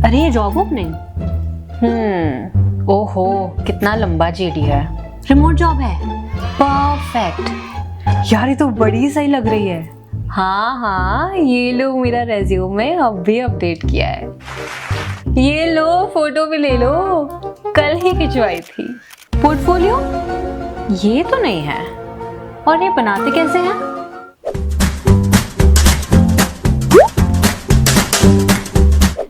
अरे ये job opening. ओहो कितना लंबा जेडी है। रिमोट जॉब है। परफेक्ट। यार ये तो बड़ी सही लग रही है। हाँ ये लो मेरा रेज्यूमे अभी अपडेट किया है। ये लो फोटो भी ले लो, कल ही खिंचवाई थी। पोर्टफोलियो ये तो नहीं है, और ये बनाते कैसे हैं?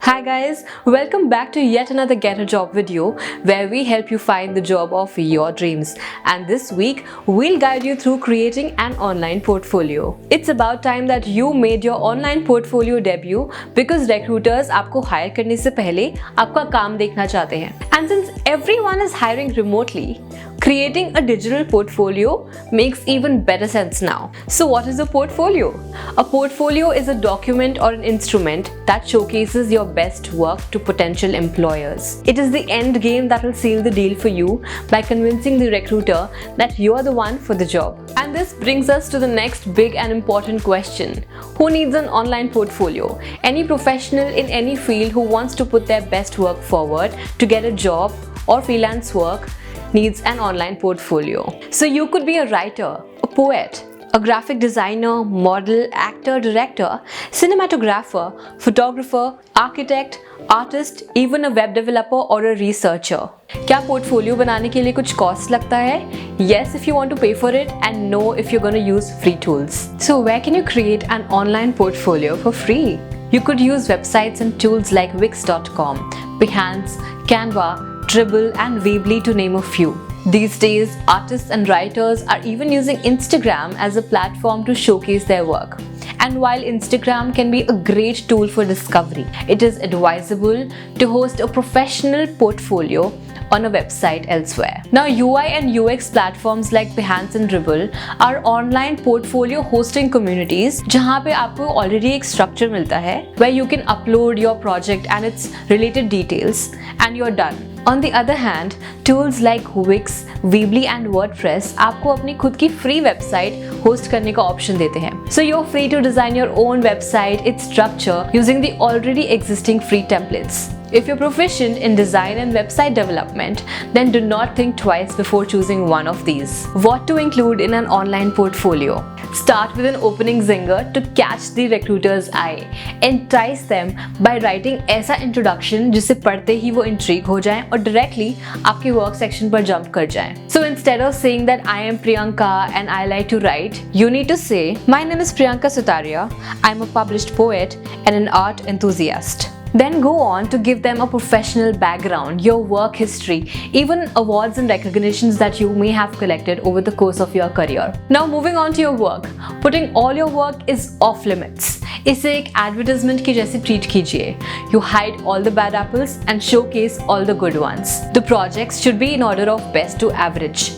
Hi guys, welcome back to yet another Get a Job video where we help you find the job of your dreams. And this week, we'll guide you through creating an online portfolio. It's about time that you made your online portfolio debut because recruiters आपको hire करने से पहले आपका काम देखना चाहते हैं. And since everyone is hiring remotely, creating a digital portfolio makes even better sense now. So what is a portfolio? A portfolio is a document or an instrument that showcases your best work to potential employers. It is the end game that will seal the deal for you by convincing the recruiter that you are the one for the job. And this brings us to the next big and important question. Who needs an online portfolio? Any professional in any field who wants to put their best work forward to get a job or freelance work needs an online portfolio. So you could be a writer, a poet, a graphic designer, model, actor, director, cinematographer, photographer, architect, artist, even a web developer or a researcher. क्या portfolio बनाने के लिए कुछ cost लगता है? Yes, if you want to pay for it, and no if you're going to use free tools. So where can you create an online portfolio for free? You could use websites and tools like Wix.com, Behance, Canva, Dribbble and Weebly to name a few. These days, artists and writers are even using Instagram as a platform to showcase their work. And while Instagram can be a great tool for discovery, it is advisable to host a professional portfolio on a website elsewhere. Now, UI and UX platforms like Behance and Dribbble are online portfolio hosting communities जहाँ पे आपको already एक structure मिलता है where you can upload your project and its related details and you're done. On the other hand, tools like Wix, Weebly and WordPress आपको अपनी खुद की free website host करने का option देते हैं. So you're free to design your own website, its structure using the already existing free templates. If you're proficient in design and website development, then do not think twice before choosing one of these. What to include in an online portfolio? Start with an opening zinger to catch the recruiter's eye. Entice them by writing ऐसा introduction जिसे पढ़ते ही वो intrigue हो जाएं और directly आपके work section पर jump कर जाएं. So instead of saying that I am Priyanka and I like to write, you need to say, my name is Priyanka Sutaria, I'm a published poet and an art enthusiast. Then go on to give them a professional background, your work history, even awards and recognitions that you may have collected over the course of your career. Now moving on to your work. Putting all your work is off limits. इसे एक advertisement की जैसे treat कीजिए. You hide all the bad apples and showcase all the good ones. The projects should be in order of best to average.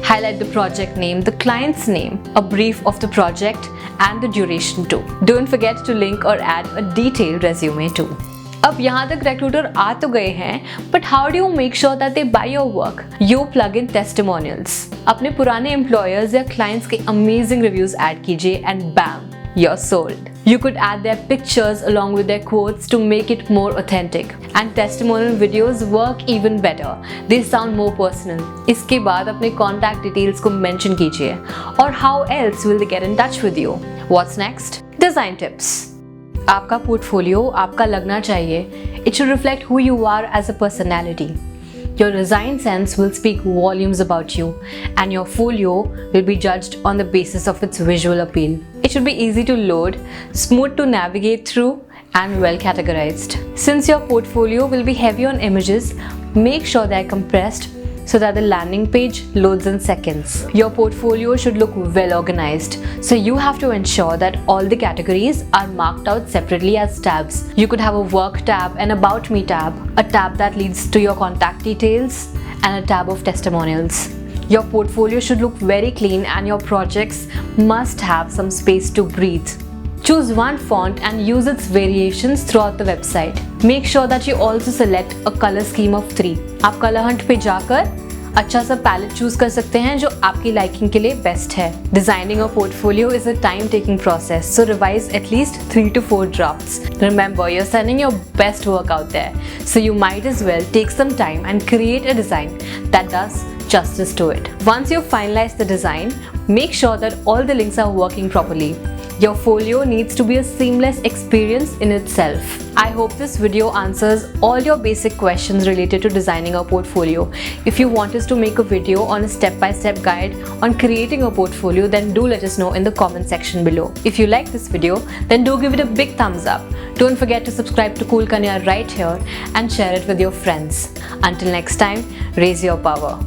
Highlight the project name, the client's name, a brief of the project and the duration too. Don't forget to link or add a detailed resume too. अब यहाँ तक recruiter आ तो गए हैं, but how do you make sure that they buy your work? You plug in testimonials. अपने पुराने employers या clients के amazing reviews add कीजिए and bam, you're sold. You could add their pictures along with their quotes to make it more authentic. And testimonial videos work even better. They sound more personal. इसके बाद अपने contact details को mention कीजिए. Or how else will they get in touch with you? What's next? Design tips. आपका portfolio आपका लगना चाहिए. It should reflect who you are as a personality. Your design sense will speak volumes about you, and your folio will be judged on the basis of its visual appeal. It should be easy to load, smooth to navigate through, and well categorized. Since your portfolio will be heavy on images, make sure they are compressed so that the landing page loads in seconds. Your portfolio should look well organized, so you have to ensure that all the categories are marked out separately as tabs. You could have a work tab, an about me tab, a tab that leads to your contact details, and a tab of testimonials. Your portfolio should look very clean and your projects must have some space to breathe. Choose one font and use its variations throughout the website. Make sure that you also select a color scheme of 3. आप color hunt पे जाकर अच्छा सा palette choose कर सकते हैं जो आपकी लाइकिंग के लिए बेस्ट है। Designing a portfolio is a time taking process, so revise at least 3 to 4 drafts. Remember, you're sending your best work out there, so you might as well take some time and create a design that does justice to it. Once you've finalized the design, make sure that all the links are working properly. Your folio needs to be a seamless experience in itself. I hope this video answers all your basic questions related to designing a portfolio. If you want us to make a video on a step-by-step guide on creating a portfolio, then do let us know in the comment section below. If you like this video, then do give it a big thumbs up. Don't forget to subscribe to Cool Kanya right here and share it with your friends. Until next time, raise your power.